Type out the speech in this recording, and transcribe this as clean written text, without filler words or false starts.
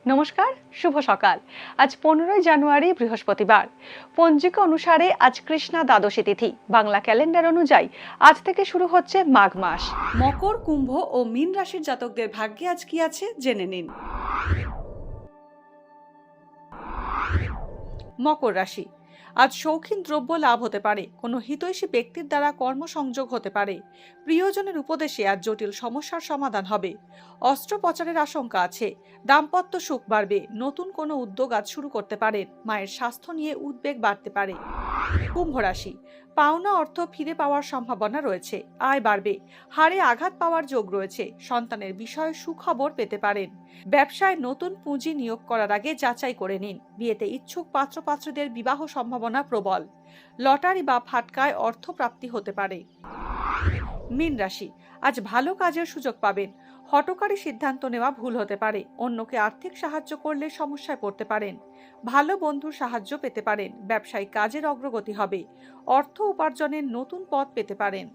নমস্কার, শুভ সকাল। আজ 15 জানুয়ারি বৃহস্পতিবার। পঞ্জিকা অনুসারে আজ কৃষ্ণা দ্বাদশী তিথি। বাংলা ক্যালেন্ডার অনুযায়ী আজ থেকে শুরু হচ্ছে মাঘ মাস। মকর, কুম্ভ ও মীন রাশির জাতকদের ভাগ্যে আজ কি আছে জেনে নিন। মকর রাশি, আজ শৌখিন দ্রব্য লাভ হতে পারে। কোনো হিতৈষী ব্যক্তির দ্বারা কর্মসংযোগ হতে পারে। প্রিয়জনের উপদেশে আজ জটিল সমস্যার সমাধান হবে। অস্ত্রোপচারের আশঙ্কা আছে। দাম্পত্য সুখ বাড়বে। নতুন কোনো উদ্যোগ আজ শুরু করতে পারেন। মায়ের স্বাস্থ্য নিয়ে উদ্বেগ বাড়তে পারে। কুম্ভ রাশি, পাওনা অর্থ ফিরে পাওয়ার সম্ভাবনা রয়েছে। আয় বাড়বে। হাড়ে আঘাত পাওয়ার যোগ রয়েছে। সন্তানের বিষয়ে সুখবর পেতে পারেন। ব্যবসায় নতুন পুঁজি নিয়োগ করার আগে যাচাই করে নিন। বিয়েতে ইচ্ছুক পাত্রপাত্রীদের বিবাহ সম্ভাবনা প্রবল। লটারি বা ফাটকায় অর্থ প্রাপ্তি হতে পারে। মীন রাশি, আজ ভালো কাজের সুযোগ পাবেন। হঠকারী সিদ্ধান্ত নেওয়া ভুল হতে পারে। অন্যকে আর্থিক সাহায্য করলে সমস্যায় পড়তে পারেন। ভালো বন্ধুর সাহায্য পেতে পারেন। ব্যবসায়িক কাজের অগ্রগতি হবে। অর্থ উপার্জনের নতুন পথ পেতে পারেন।